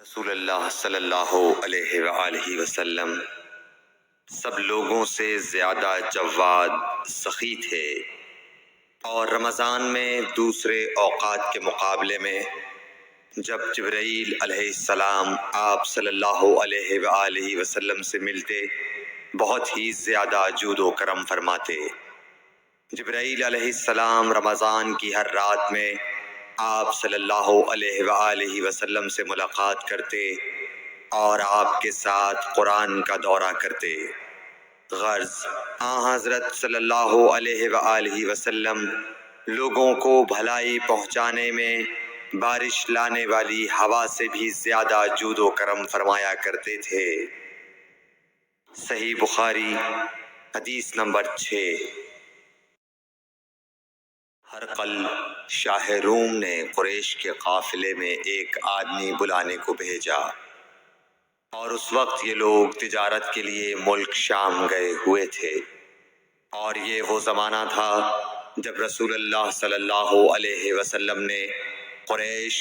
رسول اللہ صلی اللہ علیہ وآلہ وسلم سب لوگوں سے زیادہ جواد سخی تھے، اور رمضان میں دوسرے اوقات کے مقابلے میں جب جبرائیل علیہ السلام آپ صلی اللہ علیہ وآلہ وسلم سے ملتے بہت ہی زیادہ جود و کرم فرماتے۔ جبرائیل علیہ السلام رمضان کی ہر رات میں آپ صلی اللہ علیہ وآلہ وسلم سے ملاقات کرتے اور آپ کے ساتھ قرآن کا دورہ کرتے۔ غرض حضرت صلی اللہ علیہ وآلہ وسلم لوگوں کو بھلائی پہنچانے میں بارش لانے والی ہوا سے بھی زیادہ جود و کرم فرمایا کرتے تھے۔ صحیح بخاری حدیث نمبر 6۔ ہرقل شاہ روم نے قریش کے قافلے میں ایک آدمی بلانے کو بھیجا، اور اس وقت یہ لوگ تجارت کے لیے ملک شام گئے ہوئے تھے، اور یہ وہ زمانہ تھا جب رسول اللہ صلی اللہ علیہ وسلم نے قریش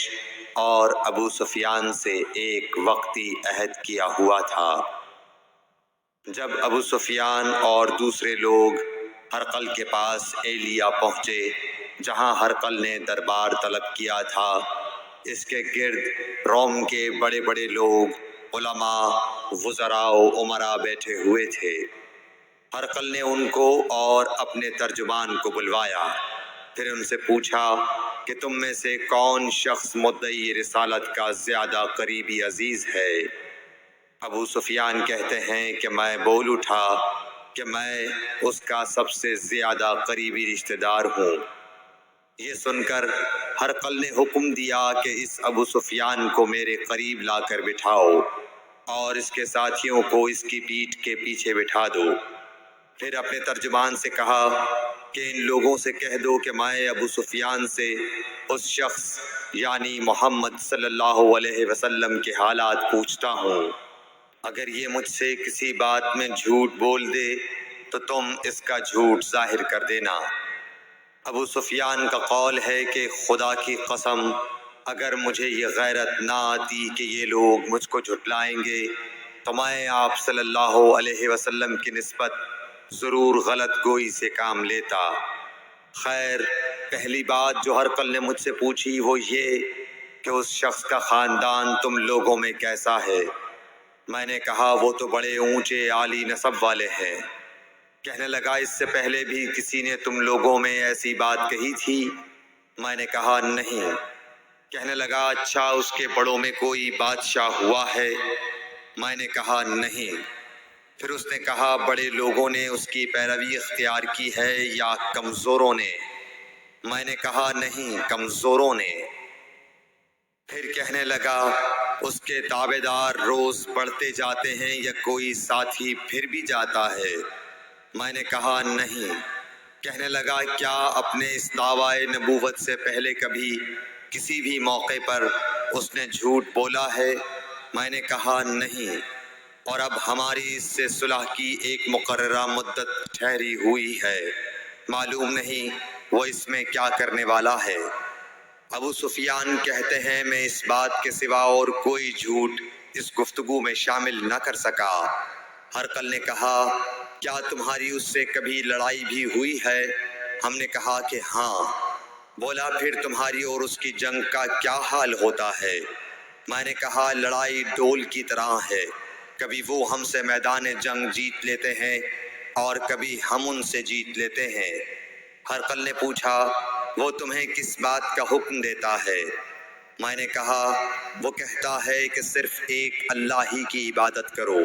اور ابو سفیان سے ایک وقتی عہد کیا ہوا تھا۔ جب ابو سفیان اور دوسرے لوگ ہرقل کے پاس ایلیا پہنچے جہاں ہرقل نے دربار طلب کیا تھا، اس کے گرد روم کے بڑے بڑے لوگ، علماء، وزراء و امراء بیٹھے ہوئے تھے۔ ہرقل نے ان کو اور اپنے ترجمان کو بلوایا، پھر ان سے پوچھا کہ تم میں سے کون شخص مدعی رسالت کا زیادہ قریبی عزیز ہے؟ ابو سفیان کہتے ہیں کہ میں بول اٹھا کہ میں اس کا سب سے زیادہ قریبی رشتہ دار ہوں۔ یہ سن کر ہرقل نے حکم دیا کہ اس ابو سفیان کو میرے قریب لا کر بٹھاؤ، اور اس کے ساتھیوں کو اس کی پیٹھ کے پیچھے بٹھا دو۔ پھر اپنے ترجمان سے کہا کہ ان لوگوں سے کہہ دو کہ میں ابو سفیان سے اس شخص یعنی محمد صلی اللہ علیہ وسلم کے حالات پوچھتا ہوں۔ اگر یہ مجھ سے کسی بات میں جھوٹ بول دے تو تم اس کا جھوٹ ظاہر کر دینا۔ ابو سفیان کا قول ہے کہ خدا کی قسم اگر مجھے یہ غیرت نہ آتی کہ یہ لوگ مجھ کو جھٹلائیں گے تو میں آپ صلی اللہ علیہ وسلم کی نسبت ضرور غلط گوئی سے کام لیتا۔ خیر، پہلی بات جو ہرقل نے مجھ سے پوچھی وہ یہ کہ اس شخص کا خاندان تم لوگوں میں کیسا ہے؟ میں نے کہا وہ تو بڑے اونچے عالی نسب والے ہیں۔ کہنے لگا اس سے پہلے بھی کسی نے تم لوگوں میں ایسی بات کہی تھی؟ میں نے کہا نہیں۔ کہنے لگا اچھا اس کے بڑوں میں کوئی بادشاہ ہوا ہے؟ میں نے کہا نہیں۔ پھر اس نے کہا بڑے لوگوں نے اس کی پیروی اختیار کی ہے یا کمزوروں نے؟ میں نے کہا نہیں، کمزوروں نے۔ پھر کہنے لگا اس کے تابعدار روز بڑھتے جاتے ہیں یا کوئی ساتھی پھر بھی جاتا ہے؟ میں نے کہا نہیں۔ کہنے لگا کیا اپنے اس دعویٰ نبوت سے پہلے کبھی کسی بھی موقع پر اس نے جھوٹ بولا ہے؟ میں نے کہا نہیں، اور اب ہماری اس سے صلح کی ایک مقررہ مدت ٹھہری ہوئی ہے، معلوم نہیں وہ اس میں کیا کرنے والا ہے۔ ابو سفیان کہتے ہیں میں اس بات کے سوا اور کوئی جھوٹ اس گفتگو میں شامل نہ کر سکا۔ ہرقل نے کہا کیا تمہاری اس سے کبھی لڑائی بھی ہوئی ہے؟ ہم نے کہا کہ ہاں۔ بولا پھر تمہاری اور اس کی جنگ کا کیا حال ہوتا ہے؟ میں نے کہا لڑائی ڈول کی طرح ہے، کبھی وہ ہم سے میدان جنگ جیت لیتے ہیں اور کبھی ہم ان سے جیت لیتے ہیں۔ ہرقل نے پوچھا وہ تمہیں کس بات کا حکم دیتا ہے؟ میں نے کہا وہ کہتا ہے کہ صرف ایک اللہ ہی کی عبادت کرو،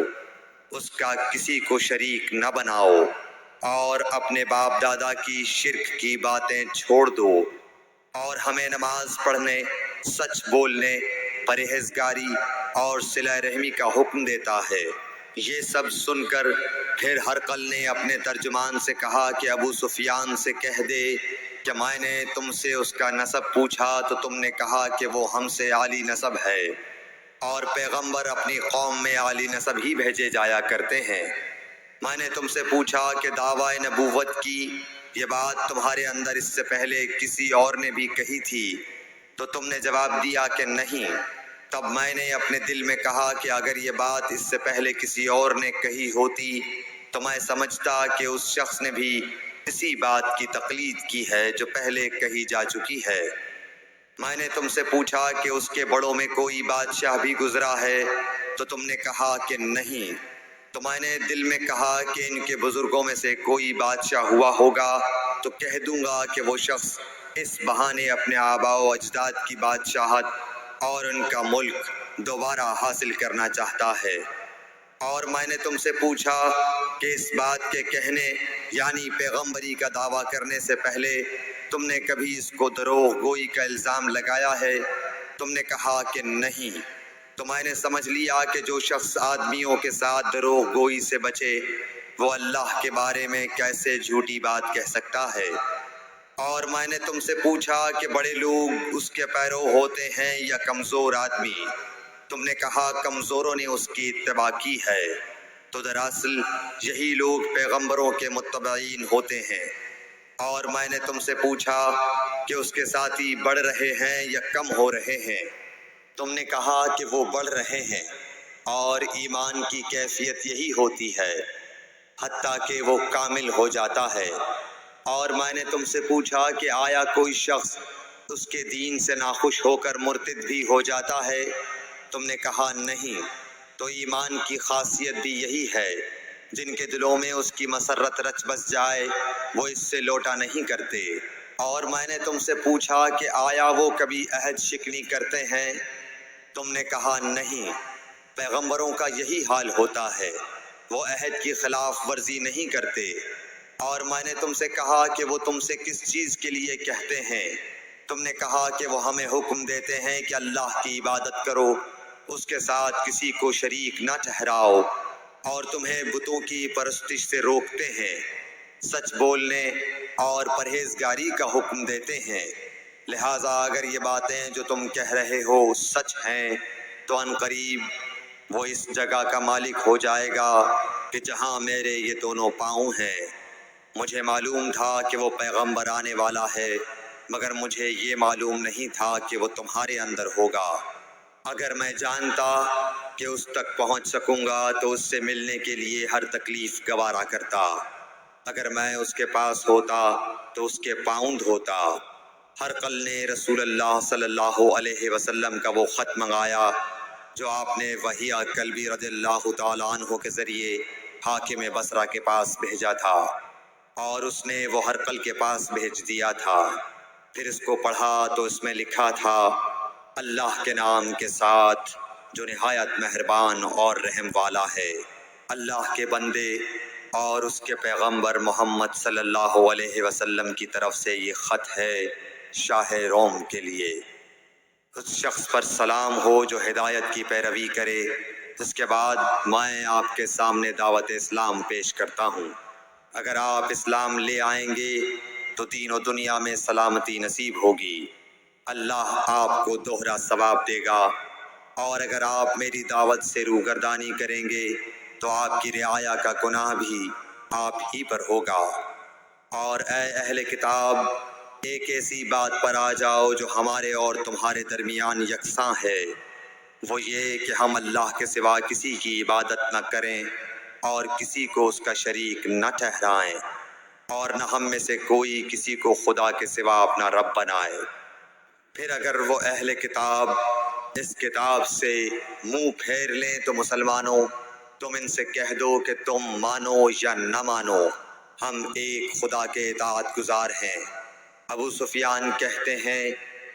اس کا کسی کو شریک نہ بناؤ، اور اپنے باپ دادا کی شرک کی باتیں چھوڑ دو، اور ہمیں نماز پڑھنے، سچ بولنے، پرہیزگاری اور صلہ رحمی کا حکم دیتا ہے۔ یہ سب سن کر پھر ہرقل نے اپنے ترجمان سے کہا کہ ابو سفیان سے کہہ دے کہ میں نے تم سے اس کا نسب پوچھا تو تم نے کہا کہ وہ ہم سے عالی نسب ہے، اور پیغمبر اپنی قوم میں عالی نسب ہی بھیجے جایا کرتے ہیں۔ میں نے تم سے پوچھا کہ دعویٰ نبوت کی یہ بات تمہارے اندر اس سے پہلے کسی اور نے بھی کہی تھی تو تم نے جواب دیا کہ نہیں۔ تب میں نے اپنے دل میں کہا کہ اگر یہ بات اس سے پہلے کسی اور نے کہی ہوتی تو میں سمجھتا کہ اس شخص نے بھی اسی بات کی تقلید کی ہے جو پہلے کہی جا چکی ہے۔ میں نے تم سے پوچھا کہ اس کے بڑوں میں کوئی بادشاہ بھی گزرا ہے تو تم نے کہا کہ نہیں۔ تو میں نے دل میں کہا کہ ان کے بزرگوں میں سے کوئی بادشاہ ہوا ہوگا تو کہہ دوں گا کہ وہ شخص اس بہانے اپنے آباء و اجداد کی بادشاہت اور ان کا ملک دوبارہ حاصل کرنا چاہتا ہے۔ اور میں نے تم سے پوچھا کہ اس بات کے کہنے یعنی پیغمبری کا دعویٰ کرنے سے پہلے تم نے کبھی اس کو دروغ گوئی کا الزام لگایا ہے؟ تم نے کہا کہ نہیں۔ تو میں نے سمجھ لیا کہ جو شخص آدمیوں کے ساتھ دروغ گوئی سے بچے وہ اللہ کے بارے میں کیسے جھوٹی بات کہہ سکتا ہے۔ اور میں نے تم سے پوچھا کہ بڑے لوگ اس کے پیرو ہوتے ہیں یا کمزور آدمی؟ تم نے کہا کمزوروں نے اس کی اتباع کی ہے۔ تو دراصل یہی لوگ پیغمبروں کے متبعین ہوتے ہیں۔ اور میں نے تم سے پوچھا کہ اس کے ساتھی بڑھ رہے ہیں یا کم ہو رہے ہیں؟ تم نے کہا کہ وہ بڑھ رہے ہیں، اور ایمان کی کیفیت یہی ہوتی ہے حتیٰ کہ وہ کامل ہو جاتا ہے۔ اور میں نے تم سے پوچھا کہ آیا کوئی شخص اس کے دین سے ناخوش ہو کر مرتد بھی ہو جاتا ہے؟ تم نے کہا نہیں۔ تو ایمان کی خاصیت بھی یہی ہے، جن کے دلوں میں اس کی مسرت رچ بس جائے وہ اس سے لوٹا نہیں کرتے۔ اور میں نے تم سے پوچھا کہ آیا وہ کبھی عہد شکنی کرتے ہیں؟ تم نے کہا نہیں۔ پیغمبروں کا یہی حال ہوتا ہے، وہ عہد کی خلاف ورزی نہیں کرتے۔ اور میں نے تم سے کہا کہ وہ تم سے کس چیز کے لیے کہتے ہیں؟ تم نے کہا کہ وہ ہمیں حکم دیتے ہیں کہ اللہ کی عبادت کرو، اس کے ساتھ کسی کو شریک نہ ٹھہراؤ، اور تمہیں بتوں کی پرستش سے روکتے ہیں، سچ بولنے اور پرہیزگاری کا حکم دیتے ہیں۔ لہٰذا اگر یہ باتیں جو تم کہہ رہے ہو سچ ہیں تو ان قریب وہ اس جگہ کا مالک ہو جائے گا کہ جہاں میرے یہ دونوں پاؤں ہیں۔ مجھے معلوم تھا کہ وہ پیغمبر آنے والا ہے، مگر مجھے یہ معلوم نہیں تھا کہ وہ تمہارے اندر ہوگا۔ اگر میں جانتا کہ اس تک پہنچ سکوں گا تو اس سے ملنے کے لیے ہر تکلیف گوارا کرتا۔ اگر میں اس کے پاس ہوتا تو اس کے پاؤں دھوتا۔ ہرقل نے رسول اللہ صلی اللہ علیہ وسلم کا وہ خط منگایا جو آپ نے وحیہ کلبی رضی اللہ تعالیٰ عنہ کے ذریعے حاکم بصرہ کے پاس بھیجا تھا، اور اس نے وہ ہرقل کے پاس بھیج دیا تھا۔ پھر اس کو پڑھا تو اس میں لکھا تھا، اللہ کے نام کے ساتھ جو نہایت مہربان اور رحم والا ہے۔ اللہ کے بندے اور اس کے پیغمبر محمد صلی اللہ علیہ وسلم کی طرف سے یہ خط ہے شاہ روم کے لیے۔ اس شخص پر سلام ہو جو ہدایت کی پیروی کرے۔ اس کے بعد میں آپ کے سامنے دعوت اسلام پیش کرتا ہوں۔ اگر آپ اسلام لے آئیں گے تو دین و دنیا میں سلامتی نصیب ہوگی، اللہ آپ کو دوہرا ثواب دے گا، اور اگر آپ میری دعوت سے روگردانی کریں گے تو آپ کی رعایا کا گناہ بھی آپ ہی پر ہوگا۔ اور اے اہل کتاب، ایک ایسی بات پر آ جاؤ جو ہمارے اور تمہارے درمیان یکساں ہے، وہ یہ کہ ہم اللہ کے سوا کسی کی عبادت نہ کریں اور کسی کو اس کا شریک نہ ٹھہرائیں، اور نہ ہم میں سے کوئی کسی کو خدا کے سوا اپنا رب بنائے۔ پھر اگر وہ اہل کتاب اس کتاب سے منہ پھیر لیں تو مسلمانوں، تم ان سے کہہ دو کہ تم مانو یا نہ مانو، ہم ایک خدا کے اطاعت گزار ہیں۔ ابو سفیان کہتے ہیں،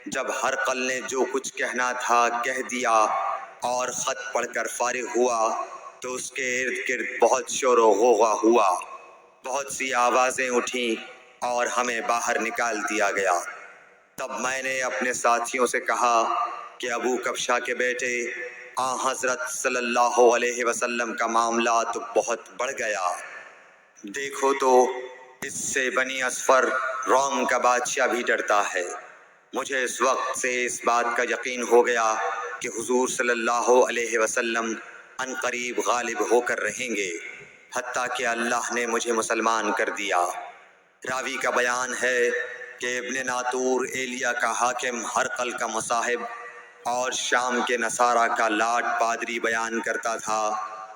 جب ہرقل نے جو کچھ کہنا تھا کہہ دیا اور خط پڑھ کر فارغ ہوا تو اس کے ارد گرد بہت شور و غوغا ہوا، بہت سی آوازیں اٹھیں اور ہمیں باہر نکال دیا گیا۔ تب میں نے اپنے ساتھیوں سے کہا کہ ابو کبشہ کے بیٹے حضرت صلی اللہ علیہ وسلم کا معاملہ تو بہت بڑھ گیا۔ دیکھو تو اس سے بنی اصفر روم کا بادشاہ بھی ڈرتا ہے۔ مجھے اس وقت سے اس بات کا یقین ہو گیا کہ حضور صلی اللہ علیہ وسلم ان قریب غالب ہو کر رہیں گے، حتیٰ کہ اللہ نے مجھے مسلمان کر دیا۔ راوی کا بیان ہے کہ ابن ناطور ایلیا کا حاکم ہرقل کا مصاحب اور شام کے نصارہ کا لاٹ پادری بیان کرتا تھا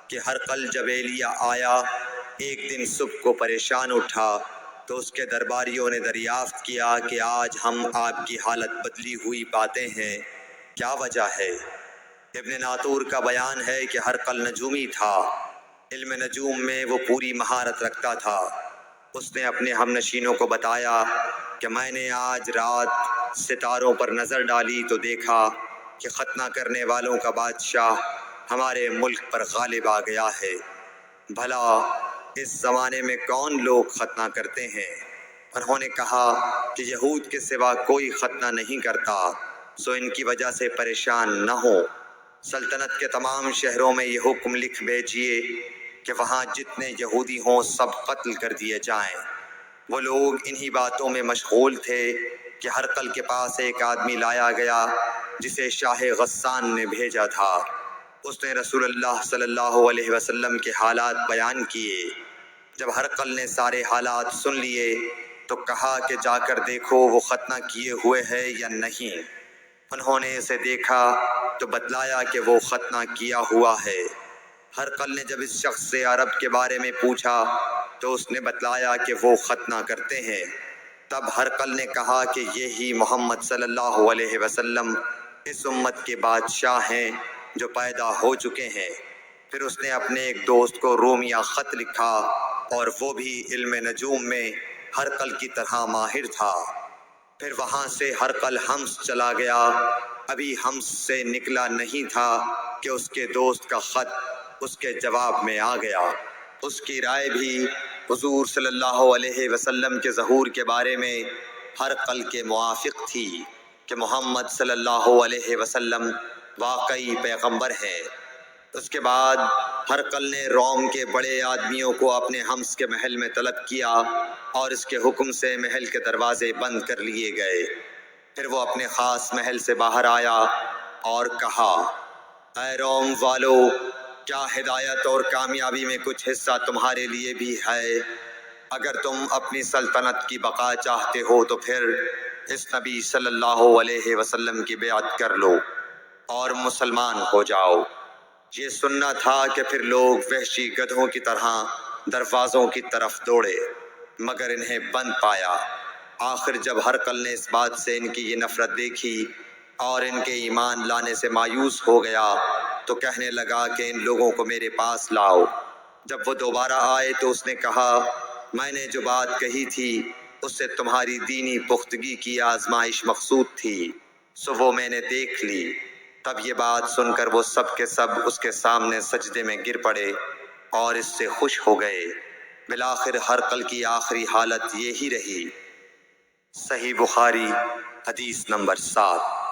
کہ ہرقل جب ایلیا آیا ایک دن صبح کو پریشان اٹھا تو اس کے درباریوں نے دریافت کیا کہ آج ہم آپ کی حالت بدلی ہوئی پاتے ہیں، کیا وجہ ہے؟ ابن ناطور کا بیان ہے کہ ہرقل نجومی تھا، علم نجوم میں وہ پوری مہارت رکھتا تھا۔ اس نے اپنے ہم نشینوں کو بتایا کہ میں نے آج رات ستاروں پر نظر ڈالی تو دیکھا کہ ختنہ کرنے والوں کا بادشاہ ہمارے ملک پر غالب آ گیا ہے۔ بھلا اس زمانے میں کون لوگ ختنہ کرتے ہیں؟ انہوں نے کہا کہ یہود کے سوا کوئی ختنہ نہیں کرتا، سو ان کی وجہ سے پریشان نہ ہو۔ سلطنت کے تمام شہروں میں یہ حکم لکھ بھیجیے کہ وہاں جتنے یہودی ہوں سب قتل کر دیے جائیں۔ وہ لوگ انہی باتوں میں مشغول تھے کہ ہرقل کے پاس ایک آدمی لایا گیا جسے شاہ غسان نے بھیجا تھا۔ اس نے رسول اللہ صلی اللہ علیہ وسلم کے حالات بیان کیے۔ جب ہرقل نے سارے حالات سن لیے تو کہا کہ جا کر دیکھو وہ ختنہ کیے ہوئے ہے یا نہیں۔ انہوں نے اسے دیکھا تو بتلایا کہ وہ ختنہ کیا ہوا ہے۔ ہرقل نے جب اس شخص سے عرب کے بارے میں پوچھا تو اس نے بتلایا کہ وہ ختنہ کرتے ہیں۔ تب ہرقل نے کہا کہ یہی محمد صلی اللہ علیہ وسلم اس امت کے بادشاہ ہیں جو پیدا ہو چکے ہیں۔ پھر اس نے اپنے ایک دوست کو رومیہ خط لکھا اور وہ بھی علم نجوم میں ہرقل کی طرح ماہر تھا۔ پھر وہاں سے ہرقل حمص چلا گیا۔ ابھی حمص سے نکلا نہیں تھا کہ اس کے دوست کا خط اس کے جواب میں آ گیا۔ اس کی رائے بھی حضور صلی اللہ علیہ وسلم کے ظہور کے بارے میں ہرقل کے موافق تھی کہ محمد صلی اللہ علیہ وسلم واقعی پیغمبر ہیں۔ اس کے بعد ہرقل نے روم کے بڑے آدمیوں کو اپنے حمص کے محل میں طلب کیا اور اس کے حکم سے محل کے دروازے بند کر لیے گئے۔ پھر وہ اپنے خاص محل سے باہر آیا اور کہا، اے روم والو، کیا ہدایت اور کامیابی میں کچھ حصہ تمہارے لیے بھی ہے؟ اگر تم اپنی سلطنت کی بقا چاہتے ہو تو پھر اس نبی صلی اللہ علیہ وسلم کی بیعت کر لو اور مسلمان ہو جاؤ۔ یہ سننا تھا کہ پھر لوگ وحشی گدھوں کی طرح دروازوں کی طرف دوڑے مگر انہیں بند پایا۔ آخر جب ہرقل نے اس بات سے ان کی یہ نفرت دیکھی اور ان کے ایمان لانے سے مایوس ہو گیا تو کہنے لگا کہ ان لوگوں کو میرے پاس لاؤ۔ جب وہ دوبارہ آئے تو اس نے کہا، میں نے جو بات کہی تھی اس سے تمہاری دینی پختگی کی آزمائش مقصود تھی، سو وہ میں نے دیکھ لی۔ تب یہ بات سن کر وہ سب کے سب اس کے سامنے سجدے میں گر پڑے اور اس سے خوش ہو گئے۔ بالآخر ہرقل کی آخری حالت یہی رہی۔ صحیح بخاری حدیث نمبر 7۔